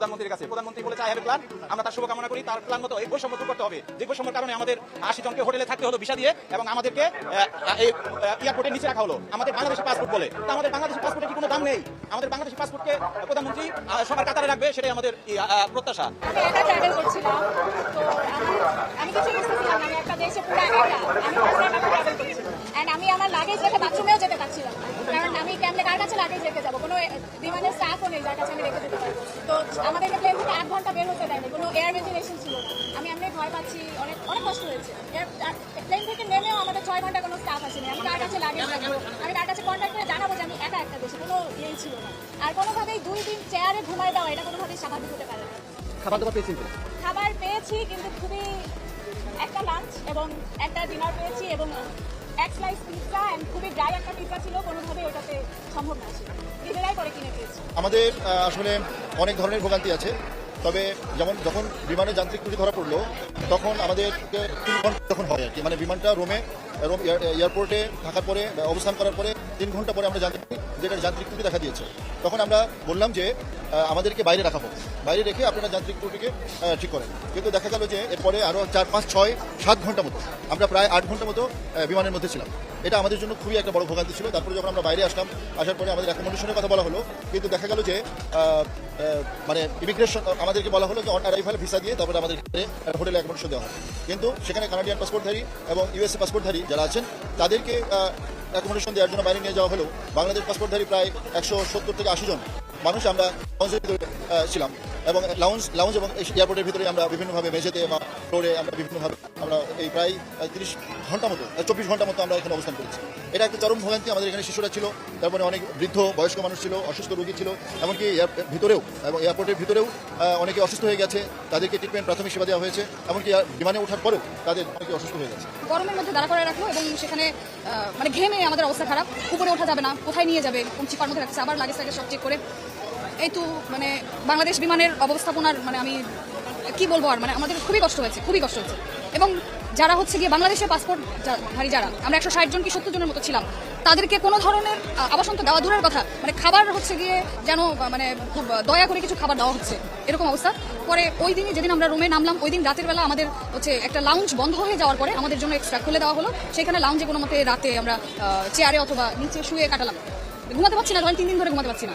প্রধানমন্ত্রীর কাছে প্রধানমন্ত্রী বলেছে আই হ্যাভ এ প্ল্যান। আমরা তার শুভকামনা করি। তার প্ল্যান মতো এই বৈষম্য দূর করতে হবে, যে বৈষম্যের কারণে আমাদের 80 জনকে হোটেলে থাকতে হলো ভিসা দিয়ে, এবং আমাদেরকে এই এয়ারপোর্টের নিচে রাখা হলো আমাদের বাংলাদেশি পাসপোর্ট বলে। তা আমাদের বাংলাদেশি পাসপোর্টের কি কোনো দাম নেই? আমাদের বাংলাদেশি পাসপোর্টকে প্রধানমন্ত্রী সবার কাতারে রাখবে, সেটাই আমাদের প্রত্যাশা। আমি একা ট্রাভেল করছিলাম, তো আমি কিছু বুঝতেছিলাম না। আমি একটা দেশে পুরো একা, আমি ফার্স্ট টাইম ট্রাভেল করছি, এন্ড আমি আমার লাগেজ রেখে বাথরুমেও যেতে পারছিলাম না, কারণ আমি কেমনে কার কাছে লাগেজ রেখে যাবো? কোনো বিমানের স্টাফও নেই যার কাছে আমি রেখে যেতে পারবো। তো আমাদেরকে প্লেন থেকে 8 ঘন্টা বের হতে দেয়নি, কোনো এয়ার ভেন্টিলেশন ছিল না। আমি এমনি ভয় পাচ্ছি, অনেক অনেক কষ্ট হয়েছে। প্লেন থেকে নেমেও আমাদের 6 ঘন্টা কোনো স্টাফ আসেনি। আমি কার কাছে লাগেজ রাখবো, আমি কার কাছে কন্ট্যাক্ট করে জানাবো যে আমি একা একটা দেশে, কোনো ইয়েই ছিল না। আর কোনোভাবেই 2 দিন চেয়ারে ঘুমাই দেওয়া, এটা কোনোভাবেই স্বাভাবিক হতে পারে না। খাবার দাবার পেয়েছেন? খাবার পেয়েছি, কিন্তু খুবই একটা লাঞ্চ এবং একটা ডিনার পেয়েছি, এবং এক স্লাইস পিৎজা এন্ড খুবই ড্রাই একটা পিৎজা ছিল, কোনোভাবেই ওটাতে সম্ভব না ছিল। নিজেরাই করে কিনে পেয়েছি। আমাদের আসলে অনেক ধরনের ভোগান্তি আছে, তবে যেমন যখন বিমানে যান্ত্রিক ত্রুটি ধরা পড়লো তখন আমাদেরকে 3 ঘন্টা যখন হয় আর কি, মানে বিমানটা রোম এয়ারপোর্টে থাকার পরে অবস্থান করার পরে 3 ঘন্টা পরে আমরা জানতে পারি যে এটা যান্ত্রিক ত্রুটি দেখা দিয়েছে। তখন আমরা বললাম যে আমাদেরকে বাইরে রাখা হোক, বাইরে রেখে আপনারা যান্ত্রিক ত্রুটিকে ঠিক করেন। কিন্তু দেখা গেল যে এরপরে আরও 4, 5, 6, 7 ঘন্টা মতো, আমরা প্রায় 8 ঘন্টা মতো বিমানের মধ্যে ছিলাম। এটা আমাদের জন্য খুবই একটা বড় ভোগান্তি ছিল। তারপরে যখন আমরা বাইরে আসলাম, আসার পরে আমাদের অ্যাকোমোডেশনের কথা বলা হলো, কিন্তু দেখা গেল যে মানে ইমিগ্রেশন আমাদেরকে বলা হলো যে অন অ্যারাইভাল ভিসা দিয়ে তারপরে আমাদের হোটেলে অ্যাকোমোডেশন দেওয়া হয়। কিন্তু সেখানে কানাডিয়ান পাসপোর্টধারী এবং ইউএসএ পাসপোর্টধারী যারা আছেন তাদেরকে অ্যাকোমোডেশন দেওয়ার জন্য বাইরে নিয়ে যাওয়া হলো। বাংলাদেশ পাসপোর্টধারী প্রায় 170 থেকে 80 জন মানুষ আমরা লঞ্চের ভিতরে ছিলাম, এবং লাউঞ্জ এবং এয়ারপোর্টের ভিতরে আমরা বিভিন্নভাবে মেঝেতে বা ফ্লোরে আমরা বিভিন্নভাবে আমরা এই প্রায় 30 ঘন্টা মতো 24 ঘন্টা মতো আমরা এখানে অবস্থান করেছি। এটা একটা চরম ভোগান্তি। আমাদের এখানে শিশুরা ছিল, তারপরে অনেক বৃদ্ধ বয়স্ক মানুষ ছিল, অসুস্থ রোগী ছিল, এমনকি ভিতরেও এবং এয়ারপোর্টের ভিতরেও অনেকে অসুস্থ হয়ে গেছে, তাদেরকে ট্রিটমেন্ট প্রাথমিক সেবা দেওয়া হয়েছে, এমনকি বিমানে ওঠার পরেও তাদের অনেকে অসুস্থ হয়ে গেছে। গরমের মধ্যে দাঁড়া করে রাখলো, এবং সেখানে মানে ঘেমে আমাদের অবস্থা খারাপ। উপরে ওঠা যাবে না, কোথায় নিয়ে যাবে, কোন চিপার মধ্যে রাখছে, আবার লাগেজ সব চেক করে। এই তো মানে বাংলাদেশ বিমানের অবস্থাপনার মানে আমি কি বলবো, আর মানে আমাদের খুবই কষ্ট হয়েছে, খুবই কষ্ট হয়েছে। এবং যারা হচ্ছে গিয়ে বাংলাদেশের পাসপোর্টধারী যারা, আমরা 160 জন কি 70 জনের মতো ছিলাম, তাদেরকে কোনো ধরনের আবাসন তো দেওয়া দূরের কথা, মানে খাবার হচ্ছে গিয়ে যেন মানে খুব দয়া করে কিছু খাবার দেওয়া হচ্ছে, এরকম অবস্থা। পরে ওই দিনই যেদিন আমরা রুমে নামলাম, ওই দিন রাতের বেলা আমাদের হচ্ছে একটা লাউঞ্জ বন্ধ হয়ে যাওয়ার পরে আমাদের জন্য এক্সট্রা খুলে দেওয়া হলো। সেখানে লাউঞ্জে কোনো মতে রাতে আমরা চেয়ারে অথবা নিচে শুয়ে কাটালাম। ঘুমাতে পারছি না, ধরেন 3 দিন ধরে ঘুমাতে পারছি না।